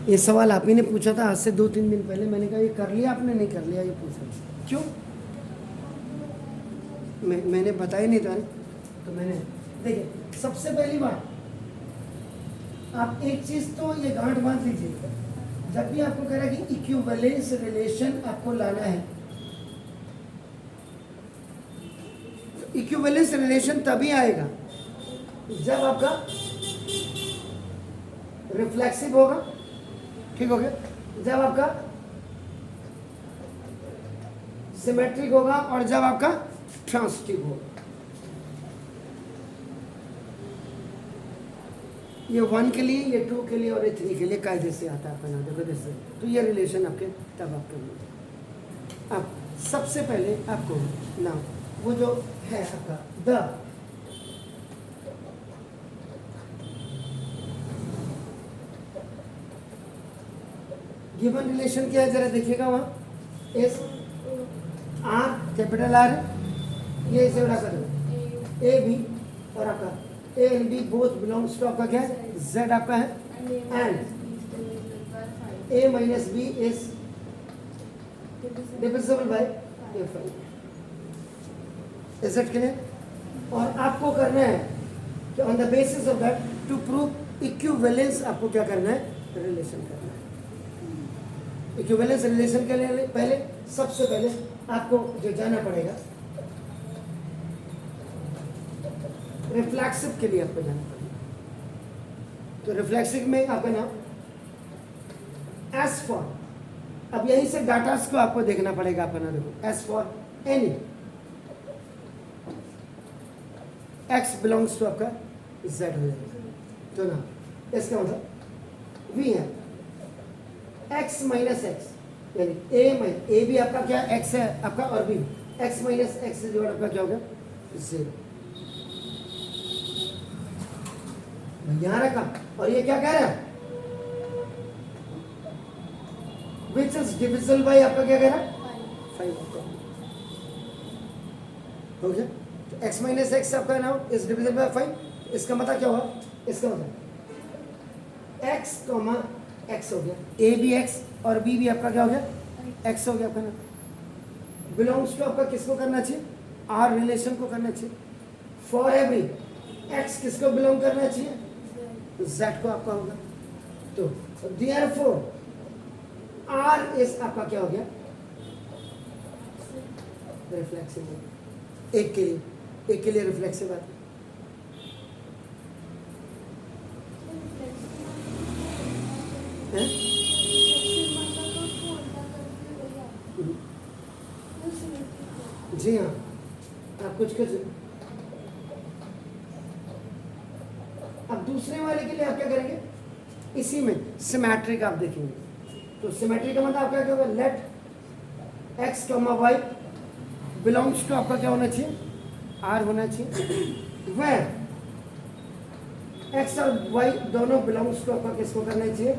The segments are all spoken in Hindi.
ये सवाल आप ही ने पूछा था आज से 2-3 दिन पहले। मैंने कहा ये कर लिया आपने, नहीं कर लिया, ये पूछा क्यों? मैंने बताया नहीं था। तो मैंने देखिए, सबसे पहली बात आप एक चीज तो ये गांठ बांध लीजिए, जब भी आपको कह रहा है कि इक्विवेलेंस रिलेशन आपको लाना है, तो इक्विवेलेंस रिलेशन तभी आएगा जब आपका रिफ्लेक्सिव होगा, ठीक हो गया, जब आपका सिमेट्रिक होगा और जब आपका ट्रांसिटिव होगा। ये 1 के लिए, ये 2 के लिए और ये 3 के लिए कायदे से आता है अपना। देखो जैसे तो ये रिलेशन आपके तब आपके लिए। अब सबसे पहले आपको ना वो जो है आपका द गिवन रिलेशन क्या है जरा देखिएगा। वहाँ एस आर कैपिटल आर है, ये इसे बड़ा कर दो, ए बी और आपका A and B both belongs to आपका क्या है, जेड आपका है, and A minus B is divisible by a five. Is it clear? और आपको करना है कि on the basis of that to prove equivalence आपको क्या करना है, रिलेशन करना है। इक्विवेलेंस रिलेशन के लिए पहले सबसे पहले आपको जो जाना पड़ेगा रिफ्लेक्सिव के लिए आपको जाना पड़ेगा। तो रिफ्लेक्सिव में आपका नाम एस फॉर, अब यहीं से डाटास को आपको देखना पड़ेगा। आपका नाम देखो, S for any X belongs to आपका जेड हो जाएगा। तो ना इसका मतलब वी है एक्स माइनस एक्स, यानी ए भी आपका क्या एक्स है आपका, और बी एक्स माइनस एक्स से जोड़ आपका क्या होगा, जीरो। यहां रखा, और ये क्या कह रहा है, विच इज डिविजिबल बाय आपका क्या कह रहा है, 5 हो गया। तो एक्स माइनस एक्स आपका नाम इज डिविजिबल बाय 5। इसका मतलब क्या हुआ, इसका मतलब एक्स कॉमा एक्स हो गया, ए भी एक्स और बी भी आपका क्या हो गया, एक्स हो गया आपका ना। बिलोंग्स टू आपका किसको करना चाहिए, आर रिलेशन को करना चाहिए। फॉर एवरी एक्स किसको बिलोंग करना चाहिए, जेड को आपका होगा। तो देयरफॉर आर इज आपका क्या हो गया, रिफ्लेक्सिव। एक के लिए रिफ्लेक्सिव आता है। जी हाँ, आप कुछ अब दूसरे वाले के लिए आप क्या करेंगे, इसी में सिमेट्रिक आप देखेंगे। तो सिमेट्रिक का मतलब आपका क्या होगा, let X comma Y belongs to आपका क्या होना चाहिए, आर होना चाहिए। वेयर एक्स और वाई दोनों बिलोंग्स टू आपका किसको करना चाहिए,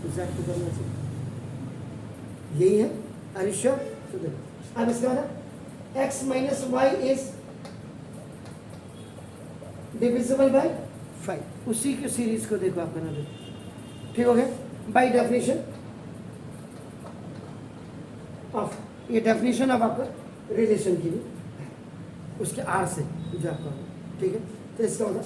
जेड को करना चाहिए। यही है अरिश्योर। तो देखो अब इसका मतलब x minus Y is divisible by 5। उसी की सीरीज को देखो आप बना दो, ठीक हो गया। बाय डेफिनेशन ऑफ, ये डेफिनेशन ऑफ आपका रिलेशन की भी उसके आर से जो आपका, ठीक है। तो इसका मतलब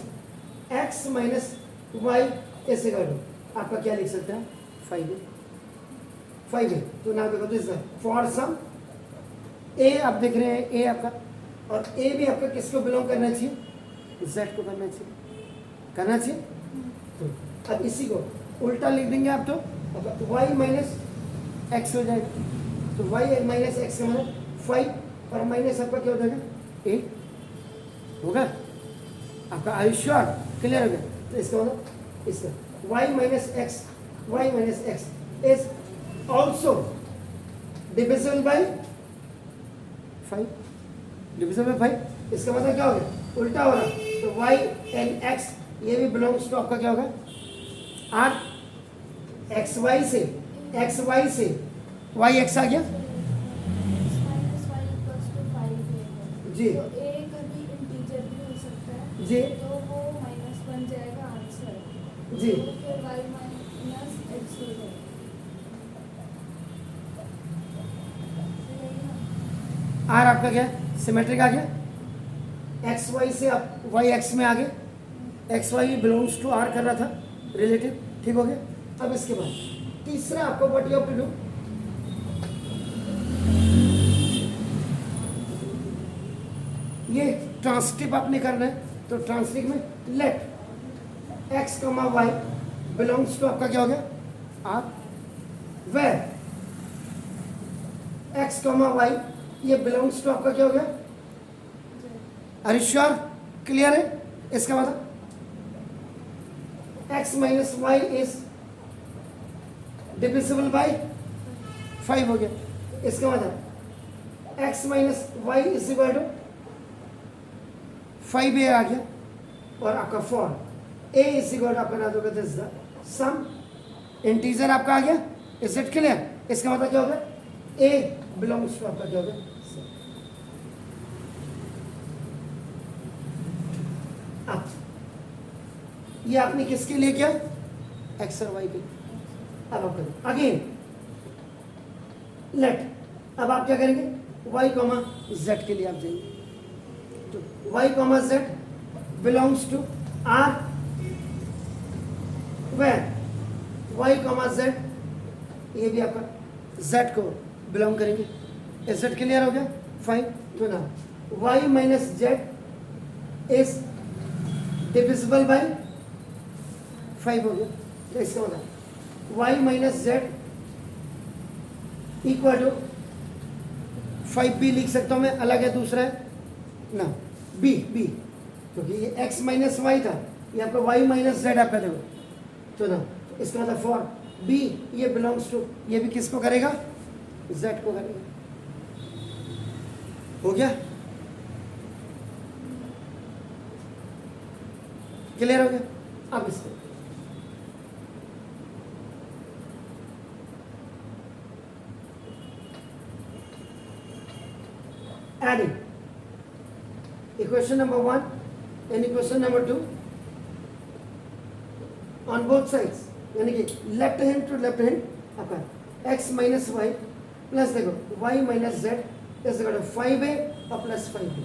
x माइनस वाई ऐसे कर दो, आपका क्या लिख सकते हैं, 5 है। तो ना देखो दिस फॉर सम ए आप देख रहे हैं, ए आपका, और ए भी आपका किसको बिलोंग करना चाहिए, जेड को करना चाहिए। तो अब इसी को उल्टा लिख देंगे आप, तो वाई माइनस एक्स हो जाएगा। तो वाई माइनस एक्स का मतलब 5 और माइनस आपका क्या हो जाएगा, 8 होगा आपका। आयुष्य क्लियर हो गया। तो इसका मतलब इसका Y minus X is also divisible by 5, divisible by 5। इसका मतलब क्या हो गया, उल्टा हो रहा। तो y एंड x ये भी बिलोंग्स टू आपका क्या होगा, आर। xy से y x आ गया जी, तो a कभी इंटीजर भी हो सकता है जी, तो वो माइनस बन जाएगा आंसर जी। तो फिर y माइनस x हो जाएगा। आर आपका क्या है, सिमेट्रिक आ गया। एक्स वाई से आप वाई एक्स में आ गए, X Y belongs to R कर रहा था रिलेटिव, ठीक हो गया। अब इसके बाद तीसरा आपको what you have to do, ये ट्रांसटिव आपने करना है, तो ट्रांसटिव में let X comma Y belongs to आपका क्या हो गया, R, where X comma Y ये बिलोंग्स टू आपका क्या हो गया, आर यू श्योर, क्लियर है। इसका मतलब x minus Y is divisible by 5 हो गया। इसका मतलब x minus Y is equal to 5a आ गया, और आपका for a is equal to आपका ना दोगे दिस द सम इंटीजर आपका आ गया, इज इट क्लियर। इसका मतलब क्या होगा, a बिलोंग्स टू आपका क्या होगा, अब ये आपने किसके लिए किया, एक्स और वाई के। अब आप करें अगेन लेट, अब आप क्या करेंगे, वाई कॉमा जेड के लिए आप जाएंगे, तो Y comma Z belongs to R, where Y comma Z ये भी आपका जेड को बिलोंग करेंगे, जेड क्लियर हो गया, फाइन। तो ना Y minus Z is divisible by 5 हो गया, तो इसका मतलब y minus Z equal to 5b लिख सकता हूं मैं, अलग है दूसरा है ना, b क्योंकि ये x माइनस वाई था, ये आपका y माइनस जेड आपका देखो, तो ना इसका मतलब फॉर b ये बिलोंग्स टू, ये भी किसको करेगा, z को करेगा, हो गया, क्लियर हो गया। अब इसको adding equation number 1 and equation number 2 on both sides, यानी कि left hand to left hand आपका x माइनस वाई प्लस देखो y minus Z is equal to 5a और प्लस 5b,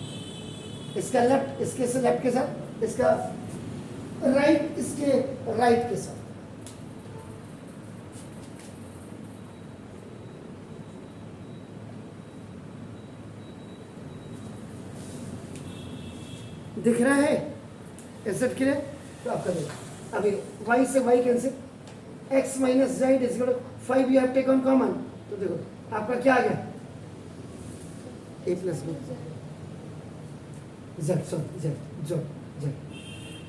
इसका लेफ्ट इसके से लेफ्ट के साथ, इसका राइट इसके राइट के साथ, दिख रहा है एसेट के लिए, तो आपका देखो अभी y से y cancel, x minus Z is equal to 5 you have taken common, तो देखो आपका क्या आ गया, a plus B Z, sorry Z जो जेड,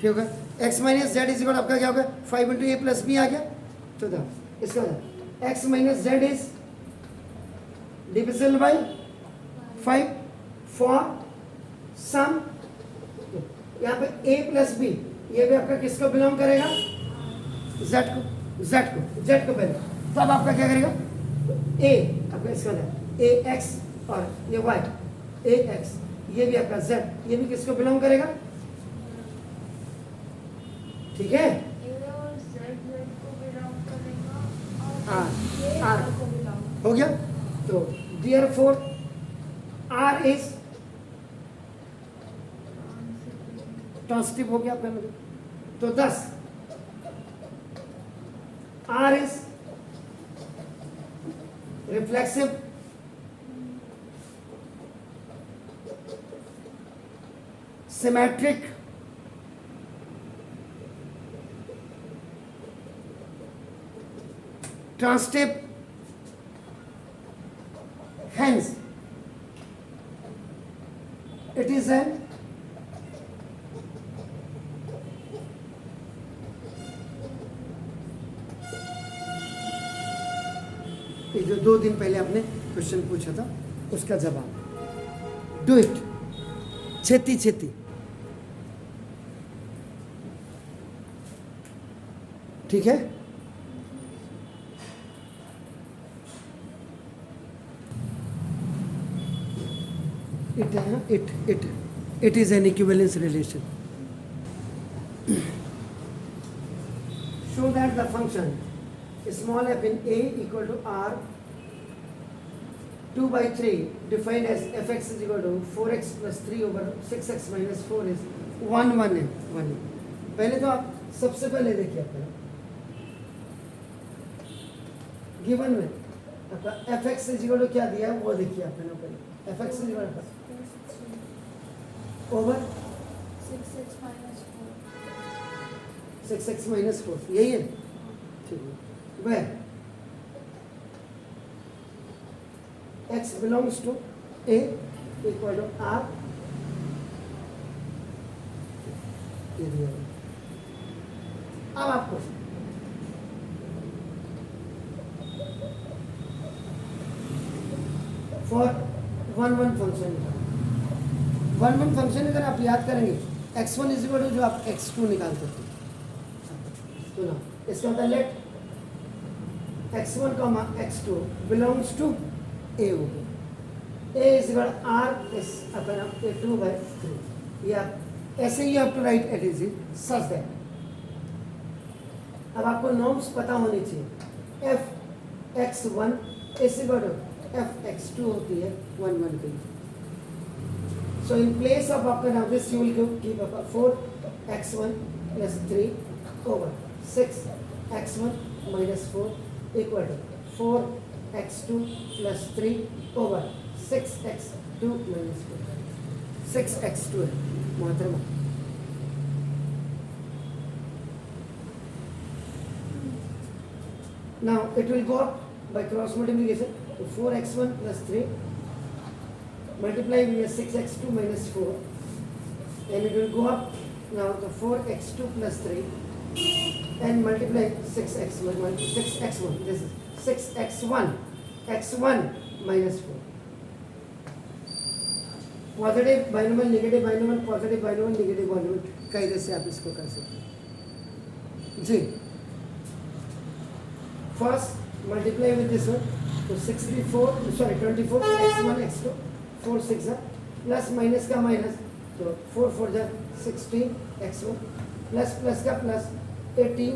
ठीक होगा। x minus Z is equal आपका क्या होगा, 5 इंटू a प्लस बी आ गया, तो देखो इसका मतलब x minus Z is divisible by 5 for some, यहाँ पे a प्लस बी ये भी आपका किसको बिलोंग करेगा, z को पहले, तो अब आपका क्या करेगा, a आपका इसका a x और ये y a x ये भी आपका z ये भी किसको बिलोंग करेगा, ठीक है, A और Z को belong करेगा और R A को belong हो गया। तो therefore R इज ट्रांसटिव हो गया आपका मतलब, तो 10 R is reflexive, symmetric, transitive, hence it is an ये जो 2 दिन पहले आपने क्वेश्चन पूछा था उसका जवाब, डू इट छेती छेती, ठीक है। It is an equivalence relation. Show that the function small f in a equal to r 2/3 defined as fx is equal to 4x plus 3 over 6x minus 4 is 1 1 है 1 है। पहले तो आप सबसे पहले देखिए आपका गिवन में आपका fx is equal to क्या दिया है वो देखिए आपने पहले fx is equal to over 6x minus 4. 6x minus 4 यही है ठीक है। वह x belongs to a equal to r ये दिया है। अब आपको फॉर वन वन फंक्शन अगर आप याद करेंगे x1 इज इक्वल टू जो आप x2 निकालते थे तो ना इसका मतलब let x1 comma x2 belongs to a हो गया a is equal r is अपन a2/3 या ऐसे ही आप to write it is such that अब आपको नॉर्म्स पता होनी चाहिए f(x1) is equal to f(x2) होती है 1 1 के लिए। So in place of after now this you will keep up 4x1 plus 3 over 6x1 minus 4 equal to 4x2 plus 3 over 6x2 minus 4 6x2 है मोहतरमा। Now it will go up by cross multiplication to 4x1 plus 3 multiply with 6x2 minus 4 and it will go up now to 4x2 plus 3 and multiply 6x1 this is 6x1 x1 minus 4 positive binomial negative binomial positive binomial negative binomial कई तरह से आप इसको कर सकते हैं जी। First multiply with this one तो 24 x1 x2 4 6 प्लस माइनस का माइनस तो 4 4 जा 16 x1 प्लस प्लस का प्लस 18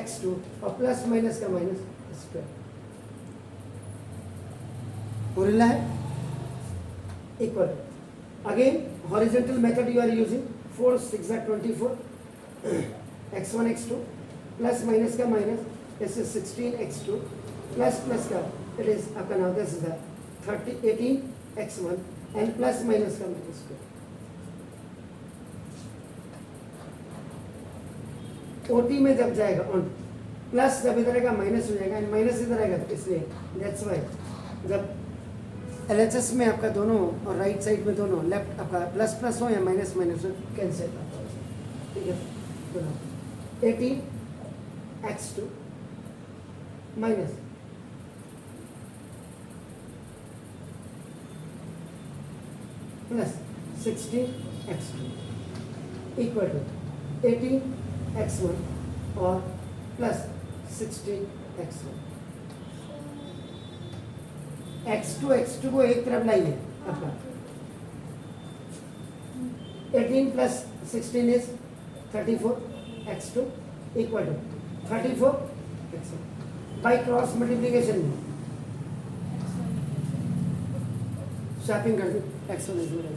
x2 और प्लस माइनस का माइनस स्क्वायर हो रहा है equal again horizontal method you are using 4 6 24 x1 x2 plus minus का minus this is 16 x2 plus plus का it is आपका now this is 18 x1 and plus minus का माइनस को ओटी में जब जाएगा ऑन प्लस जब इधर आएगा माइनस हो जाएगा एंड माइनस इधर आएगा तो इसलिए दैट्स व्हाई जब एलएचएस में आपका दोनों और राइट साइड में दोनों लेफ्ट आपका प्लस प्लस हो या माइनस माइनस हो कैंसिल ठीक है तो 18 x2 minus plus 16 x2 equal to 18 x1 और प्लस 16 x1 x2 को एक तरफ लाइए आपका 18 plus 16 is 34 x2 equal to 34 x1 by cross multiplication में शॉपिंग कर दी x1 इज इक्वल टू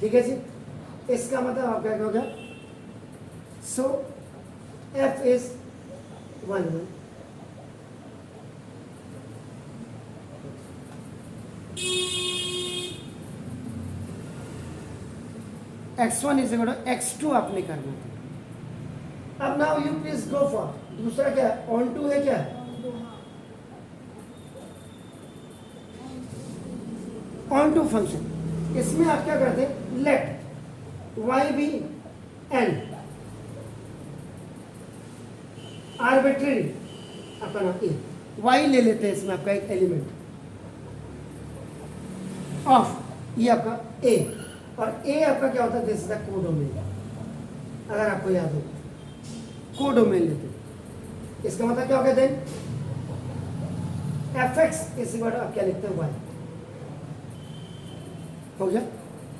ठीक है जी। इसका मतलब आप क्या कहोगे so f is 1 1 x1 is equal to x2 आपने करना था। अब now you please go for दूसरा क्या ऑन टू है क्या ऑन टू फंक्शन इसमें आप क्या करते हैं let y B n arbitrary अपना a y ले लेते हैं इसमें आपका एक एलिमेंट ऑफ ये आपका a और a आपका क्या होता है दिस इज द कोडोमेन अगर आपको याद हो कोडोमेन लेते हैं इसका मतलब क्या होगा then fx is equal to आप क्या लिखते हैं y हो गया।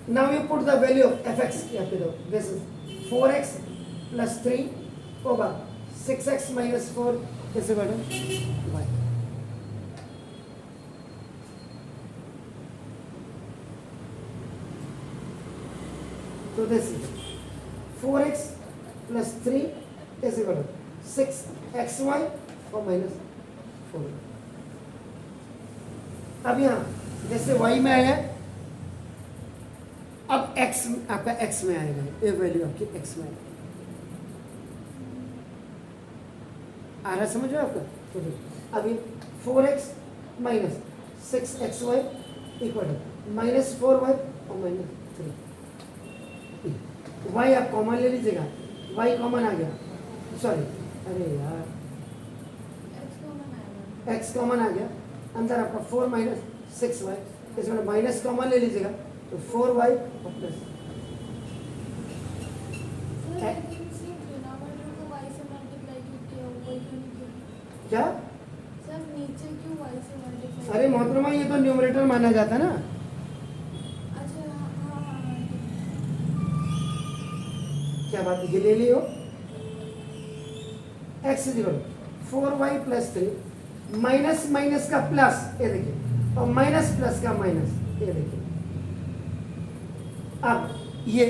Now you put the value of fx यहाँ पे दो this is 4x plus 3 over 6x minus 4 is equal to y तो this 4x plus 3 is equal to 6xy और माइनस 4। अब यहाँ जैसे y में आया, अब x आपका x में आएगा, ये वैल्यू आपकी x में आएगी। आ रहा समझ में आपका? तो अभी 4x minus 6xy equal to minus 4y और माइनस 3। y आप कॉमन ले लीजिएगा, y कॉमन आ गया, सॉरी अरे यार x कॉमन आ गया, अंदर आपका 4 माइनस 6y, इसमें माइनस कॉमन ले लीजिएगा तो 4y और प्लस क्या? सर नीचे क्यों y से मल्टीप्लाई? अरे मोहतरमा ये तो न्यूमरेटर माना जाता है ना। अच्छा हाँ, क्या बात है, ये ले लियो x is equal 4y plus 3 minus minus का प्लस, ये देखिए, और माइनस प्लस का माइनस, ये देखिए। अब ये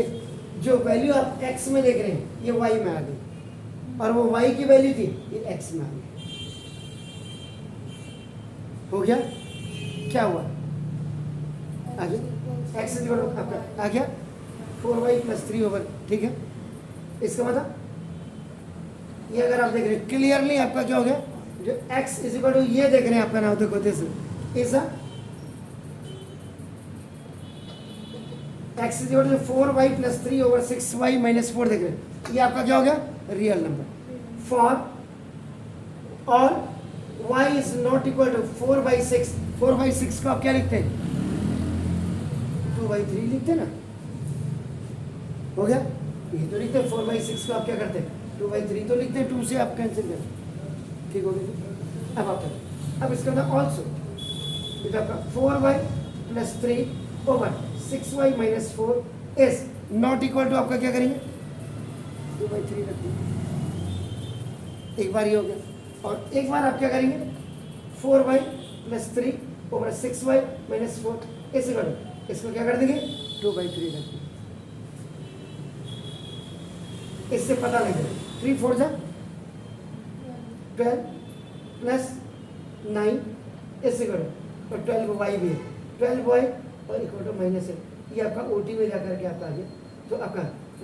जो वैल्यू आप x में देख रहे हैं ये y में आ गई, और वो y की वैल्यू थी ये x में आ गई। हो गया? क्या हुआ? आ गया x इज इक्वल आपका आ गया 4y प्लस 3 ओवर, ठीक है। इसका मतलब ये अगर आप देख रहे हैं क्लियरली आपका क्या हो गया, जो x इज इक्वल टू ये देख रहे हैं आपका, नाम देखो this is a x is equal to 4y plus 3 over 6y minus 4 देख रहे हैं, ये आपका क्या हो गया, रियल नंबर। फॉर और y is not equal to 4/6, 4/6 को आप क्या लिखते हैं, 2/3 लिखते हैं ना। हो गया? ये तो लिखते हैं 4/6 को आप क्या करते हैं, 2/3 तो लिखते हैं, 2 से आप कैंसिल करते हैं, ठीक हो गया। अब आप करें, अब इसका मतलब ऑल्सो इट आपका 4y plus 3 over 6y minus 4 is not equal to, आपका क्या करेंगे, 2/3 रख देंगे। एक बार ये हो गया, और एक बार आप क्या करेंगे, 4y plus 3 over 6y minus 4 is equal to, इसको क्या कर देंगे, 2/3 रख देंगे। इससे पता लगेगा 3 4 जा 12 प्लस 9 इस इक्वल टू, और 12y भी है, 12y और इक्वल टू माइनस 8, ये आपका OT में जाकर के आपका आ गया। तो आपका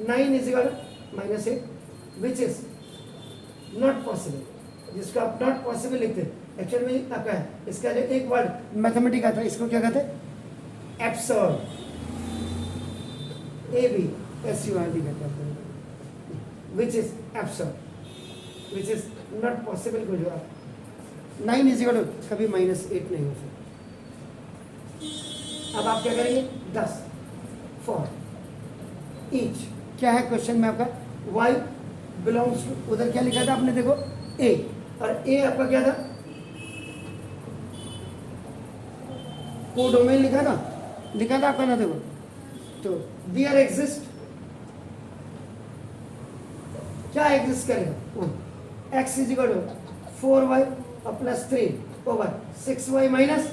9 is equal to minus 8 which is not possible, जिसको आप नॉट पॉसिबल लिखते हैं, एक्चुअल में आपका है, इसका जो एक वर्ड मैथमेटिक आता है इसको क्या कहते हैं, एब्सर्ड, ABSURD कहते हैं, which is absurd, which is not possible को जो आप 9 इज इक्वल टू कभी माइनस 8 नहीं हो सकता। अब आप क्या करेंगे, 10 फॉर ईच, क्या है क्वेश्चन में आपका, y बिलोंग्स टू, उधर क्या लिखा था आपने देखो a, और a आपका क्या था, कोडोमेन लिखा था आपका ना, देखो तो देयर एग्जिस्ट, क्या एग्जिस्ट करेगा, x is equal to 4y और प्लस 3 ओवर 6y माइनस,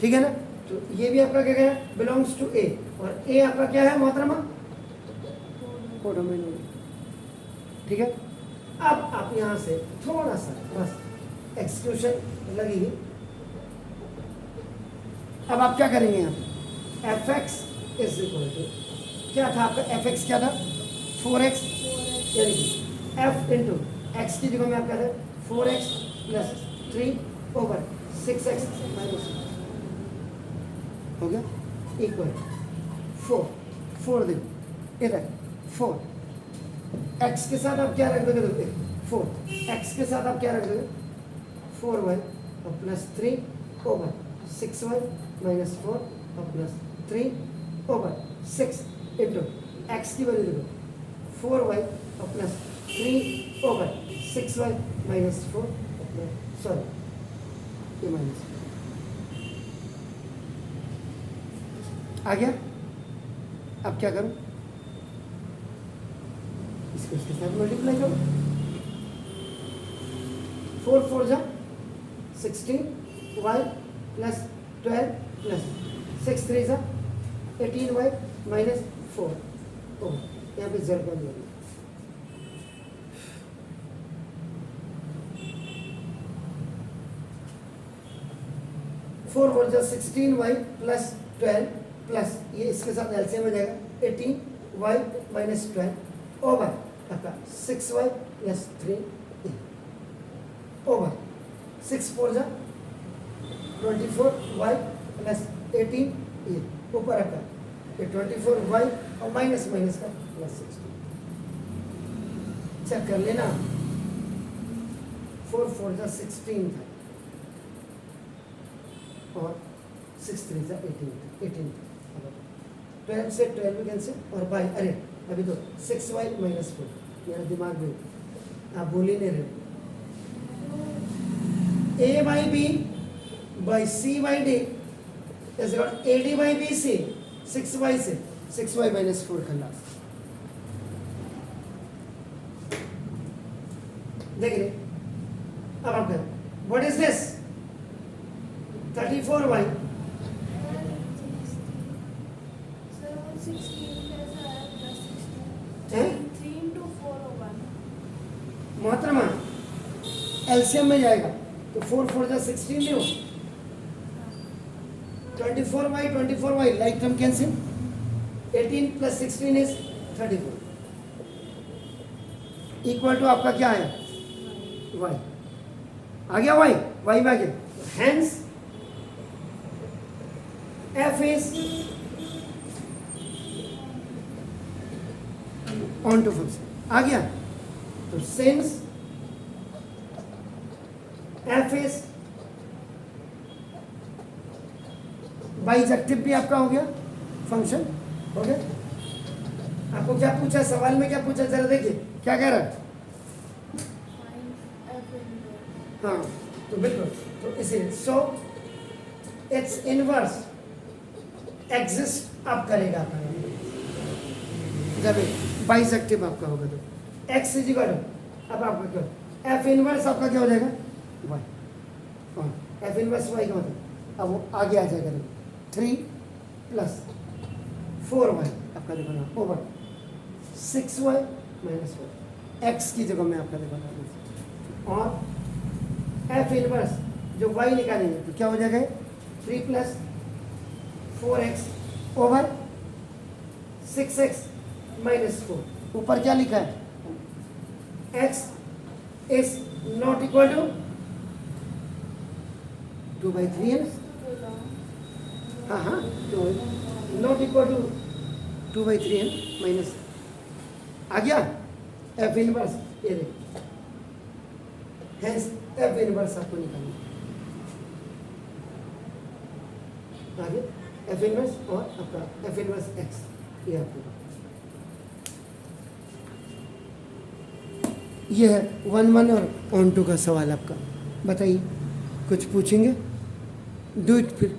ठीक है ना। तो ये भी आपका क्या है, बिलोंग्स टू a, और a आपका क्या है मोहतरमा, कोडोमेन, ठीक है। अब आप यहां से थोड़ा सा बस एक्सक्लूशन लगेगी। अब आप क्या करेंगे यहाँ पे, fx इज इक्वल टू, क्या था आपका fx क्या था, 4x, यानी कि f इंटू एक्स की जगह में आप क्या था 4x plus 3 over 6x minus, हो गया, इक्वल 4 देखो इधर 4, x के साथ आप क्या रख दोगे, देखो 4, x के साथ आप क्या रख दोगे, 4y और प्लस 3 ओवर 6y माइनस 4 और प्लस 3 ओवर 6 इंटू एक्स की वैल्यू देखो 4y और plus 3 over 6y minus 4, sorry ये माइनस आ गया। अब क्या करूं, इसको इसके साथ मल्टीप्लाई करो, 4 4 जा 16 y प्लस 12 प्लस 6 3 जा 18y माइनस 4 ओवर, यहाँ पे जर कर दिया 4 4 जा 16y प्लस 12 प्लस ये इसके साथ एलसीएम में जाएगा 18y माइनस 12 ओवर आपका 6y प्लस 3 ओवर 6 4 जा 24y प्लस 18 ये ऊपर आपका ये 24y और माइनस माइनस का प्लस 16 चेक कर लेना 4 4 जा 16 था और 6 3 जा 18 12 से 12 कैंसिल और बाई अरे अभी तो 6y माइनस 4 मेरा दिमाग में आप बोल ही नहीं रहे a by b by c by d is equal to ad by bc 6y से 6y minus 4 खल्लास देख रहे अब आप करें what is this 34y Sir, 16 कैसा है? Plus 16. हैं 3 into 4 over 1. मोहतरमा एलसीएम में जाएगा तो 4 4 जा 16 नहीं हो 24y like term cancel 18 plus 16 is 34 equal to आपका क्या है y आ गया y में आ गया hence f is on to function आ गया तो since f is बाइजेक्टिव भी आपका हो गया फंक्शन हो गया आपको क्या पूछा सवाल में क्या पूछा जरा देखिए क्या कह रहा है Find f inverse. हाँ तो बिल्कुल तो इसीलिए सो इट्स इनवर्स एग्जिस्ट आप करेगा आपका जब बाइजेक्टिव आपका होगा तो एक्स इज इक्वल अब आपका क्या एफ इनवर्स आपका क्या हो जाएगा वाई हाँ एफ इनवर्स वाई का मतलब अब वो आगे आ जाएगा 3 प्लस 4y आपका देखो ना ओवर 6y माइनस 4 एक्स की जगह में आपका देखो ना और एफ इनवर्स जो y निकालेंगे तो क्या हो जाएगा 3 plus 4x over 6x minus 4 ऊपर क्या लिखा है x is not equal to 2/3 है हाँ हाँ तो नॉट इक्वल टू 2/3 है माइनस आ गया एफ इनवर्स ये देखिए हेंस एफ इनवर्स आपको निकालना आगे एफ इनवर्स और आपका एफ इनवर्स एक्स ये आपको ये है 1 1 और ऑन टू का सवाल आपका बताइए कुछ पूछेंगे डू इट फिर